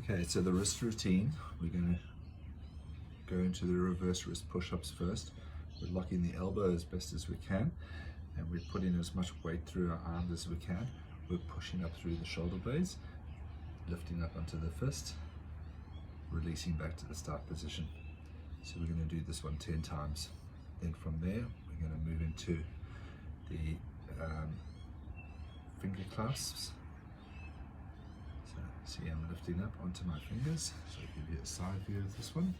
Okay, so the wrist routine, we're going to go into the reverse wrist push-ups first. We're locking the elbow as best as we can, and we're putting as much weight through our arms as we can. We're pushing up through the shoulder blades, lifting up onto the fist, releasing back to the start position. So we're going to do this one 10 times. Then from there, we're going to move into the finger clasps. So see, I'm lifting up onto my fingers, so I'll give you a side view of this one.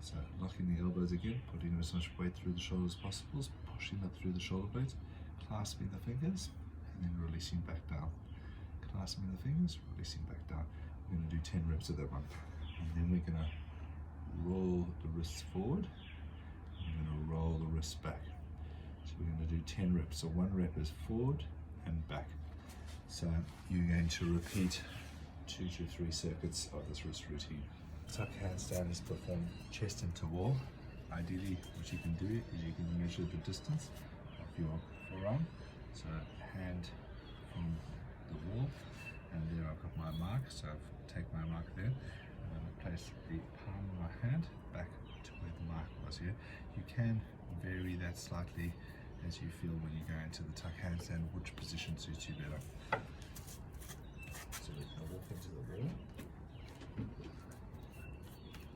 So locking the elbows again, putting as much weight through the shoulders as possible, pushing up through the shoulder blades, clasping the fingers, and then releasing back down. Clasping the fingers, releasing back down. We're going to do 10 reps of that one. And then we're going to roll the wrists forward. We're going to roll the wrists back. So we're going to do 10 reps. So one rep is forward and back. So you're going to repeat 2 to 3 circuits of this wrist routine. Tuck handstand is performed chest into wall. Ideally, what you can do is you can measure the distance of your forearm. So hand from the wall, and there I've got my mark. So I've take my mark there, and I'm going to place the palm of my hand back to where the mark was here. You can vary that slightly as you feel when you go into the tuck handstand, which position suits you better. So we're going to walk into the wall.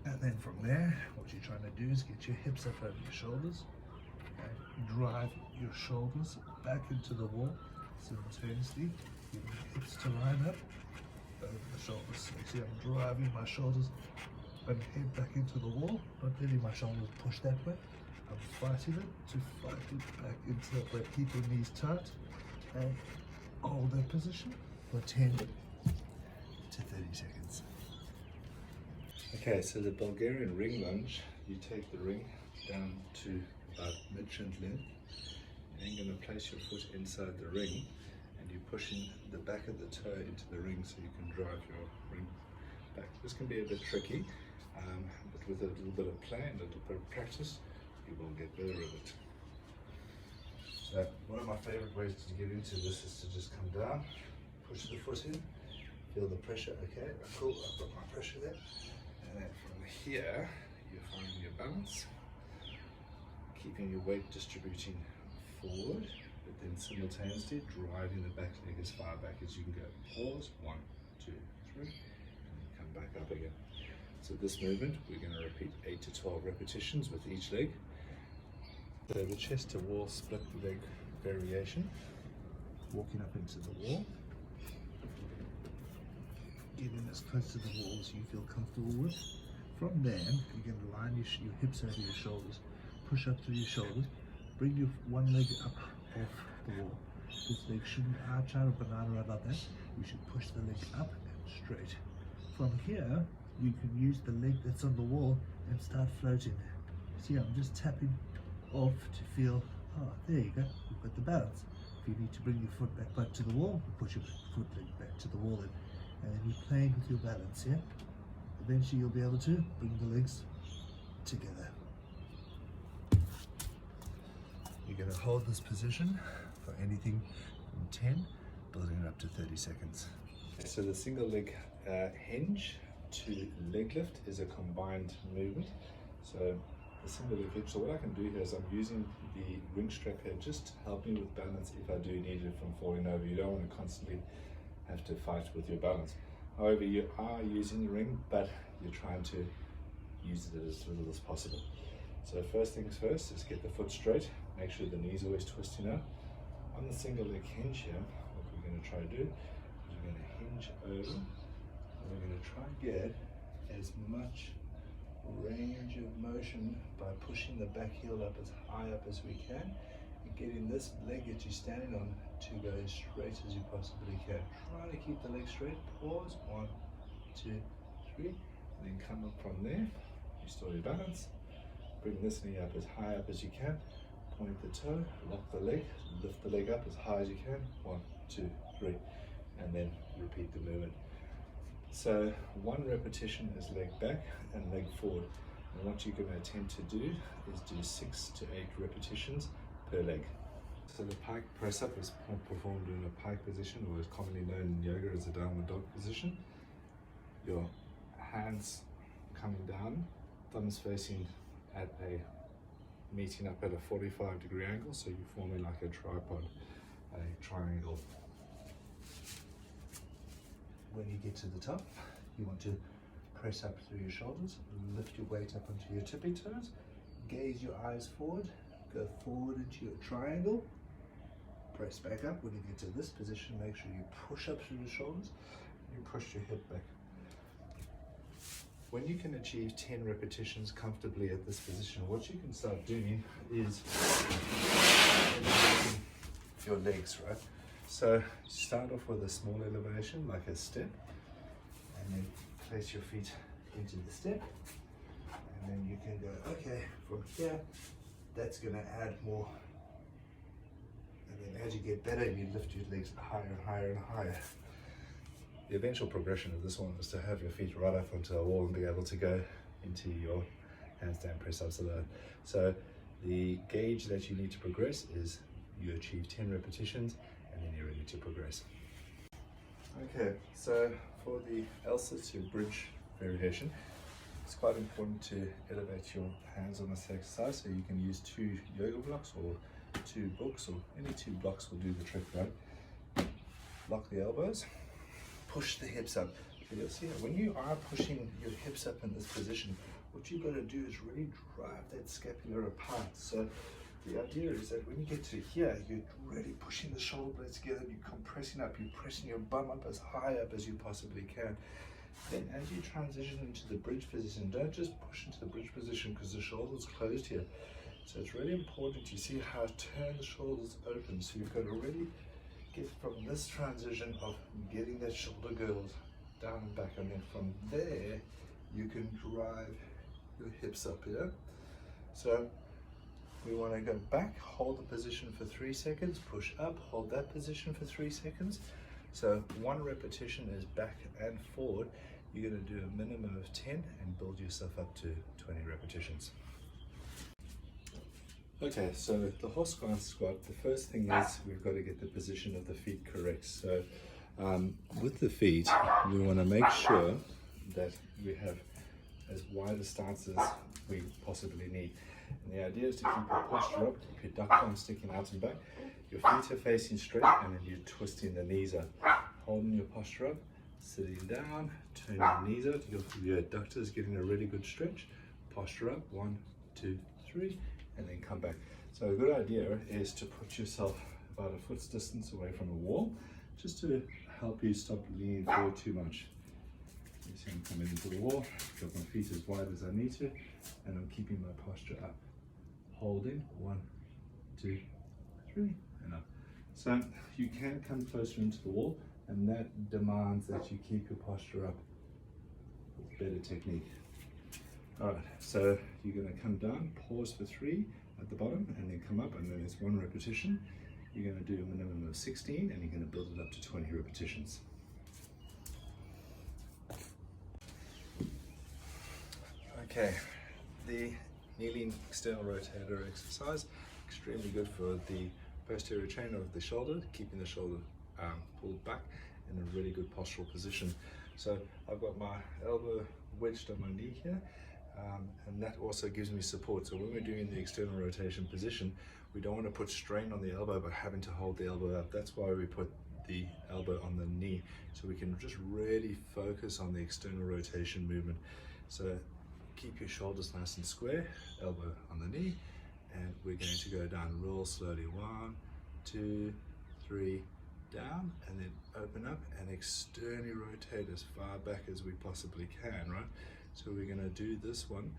And then from there, what you're trying to do is get your hips up over your shoulders, and drive your shoulders back into the wall simultaneously. Get your hips to line up over the shoulders. So you see I'm driving my shoulders and head back into the wall, not letting my shoulders push that way. I'm fighting it to fight it back into that way. Keep your knees tight and hold that position for 10 to 30 seconds. Okay, so the Bulgarian ring lunge, you take the ring down to about mid-shin length. You're then going to place your foot inside the ring, and you're pushing the back of the toe into the ring so you can drive your ring back. This can be a bit tricky, but with a little bit of play and a little bit of practice, you will get better at it. So one of my favorite ways to get into this is to just come down, push the foot in, feel the pressure. Okay, cool, I've got my pressure there. And then from here, you're finding your balance, keeping your weight distributing forward, but then simultaneously driving the back leg as far back as you can go. Pause, 1, 2, 3, and then come back up again. So this movement, we're going to repeat 8 to 12 repetitions with each leg. So the chest to wall split leg variation, walking up into the wall, getting as close to the wall as you feel comfortable with. From there, you're going to line your hips over your shoulders, push up through your shoulders, bring your one leg up off the wall. This leg shouldn't arch out a banana right like that. You should push the leg up and straight. From here, you can use the leg that's on the wall and start floating. See, I'm just tapping off to feel, oh, there you go, you've got the balance. If you need to bring your foot back to the wall, you push your foot leg back to the wall and then you're playing with your balance, yeah? Eventually you'll be able to bring the legs together. You're going to hold this position for anything from 10, building it up to 30 seconds. So the single leg hinge to leg lift is a combined movement. So the single leg hinge, so what I can do here is I'm using the ring strap here just to help me with balance if I do need it from falling over. You don't want to constantly have to fight with your balance. However, you are using the ring, but you're trying to use it as little as possible. So first things first is get the foot straight, make sure the knee's always twisting out. On the single leg hinge here, what we're going to try to do is we're going to hinge over, and we're going to try and get as much range of motion by pushing the back heel up as high up as we can, and getting this leg that you're standing on to go as straight as you possibly can. Try to keep the leg straight. Pause, 1, 2, 3, and then come up from there. Restore your balance. Bring this knee up as high up as you can. Point the toe, lock the leg, lift the leg up as high as you can. 1, 2, 3, and then repeat the movement. So one repetition is leg back and leg forward. And what you're going to attempt to do is do 6 to 8 repetitions per leg. So the pike press up is performed in a pike position, or is commonly known in yoga as a downward dog position. Your hands coming down, thumbs facing at meeting up at a 45-degree angle, so you're forming like a tripod, a triangle. When you get to the top, you want to press up through your shoulders, lift your weight up onto your tippy toes, gaze your eyes forward, go forward into your triangle, press back up. When you get to this position, make sure you push up through the shoulders, you push your hip back. When you can achieve 10 repetitions comfortably at this position, what you can start doing is your legs, right? So start off with a small elevation, like a step, and then place your feet into the step, and then you can go, okay, from here, that's gonna add more. And then as you get better, you lift your legs higher and higher and higher. The eventual progression of this one is to have your feet right up onto a wall and be able to go into your handstand press ups. So the gauge that you need to progress is you achieve 10 repetitions and then you're ready to progress. Okay, so for the Elsa to bridge variation, it's quite important to elevate your hands on this exercise. So you can use 2 yoga blocks or 2 books, or any 2 blocks will do the trick, right? Lock the elbows. Push the hips up. So you'll see when you are pushing your hips up in this position, what you've got to do is really drive that scapula apart. So the idea is that when you get to here, you're really pushing the shoulder blades together, you're compressing up, you're pressing your bum up as high up as you possibly can. Then as you transition into the bridge position, don't just push into the bridge position because the shoulder's closed here. So it's really important you see how to turn the shoulders open. So you've got to really get from this transition of getting that shoulder girdle down and back, and then from there you can drive your hips up here. So we want to go back, hold the position for 3 seconds, push up, hold that position for 3 seconds. So 1 repetition is back and forward. You're going to do a minimum of 10 and build yourself up to 20 repetitions. Okay, so the horse stance squat, the first thing is we've got to get the position of the feet correct. So with the feet, we want to make sure that we have as wide a stance as we possibly need. And the idea is to keep your posture up, keep your duck arms sticking out and back. Your feet are facing straight, and then you're twisting the knees up. Holding your posture up, sitting down, turning your knees out. Your adductors getting a really good stretch. Posture up, 1, 2, 3. And then come back. So a good idea is to put yourself about a foot's distance away from a wall, just to help you stop leaning forward too much. You see I'm coming into the wall, got my feet as wide as I need to, and I'm keeping my posture up. Holding, 1, 2, 3, and up. So you can come closer into the wall, and that demands that you keep your posture up with better technique. Alright, so you're going to come down, pause for 3 at the bottom, and then come up, and then it's 1 repetition. You're going to do a minimum of 16, and you're going to build it up to 20 repetitions. Okay, the kneeling external rotator exercise, extremely good for the posterior chain of the shoulder, keeping the shoulder pulled back in a really good postural position. So I've got my elbow wedged on my knee here. And that also gives me support. So when we're doing the external rotation position, we don't want to put strain on the elbow by having to hold the elbow up. That's why we put the elbow on the knee, so we can just really focus on the external rotation movement. So keep your shoulders nice and square, elbow on the knee, and we're going to go down real slowly. 1, 2, 3, down, and then open up and externally rotate as far back as we possibly can, right? So we're going to do this one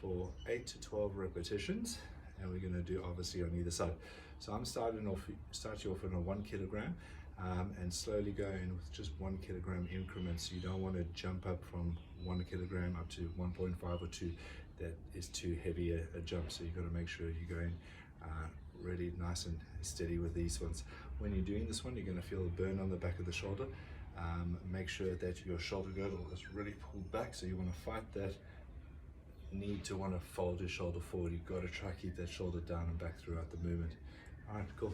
for 8 to 12 repetitions, and we're going to do obviously on either side. So I'm start you off in a 1 kilogram and slowly going with just 1 kilogram increments. You don't want to jump up from 1 kilogram up to 1.5 or 2. That is too heavy a jump. So you've got to make sure you're going really nice and steady with these ones. When you're doing this one, you're going to feel a burn on the back of the shoulder. Make sure that your shoulder girdle is really pulled back, so you want to fight that need to want to fold your shoulder forward. You've got to try to keep that shoulder down and back throughout the movement. All right, cool.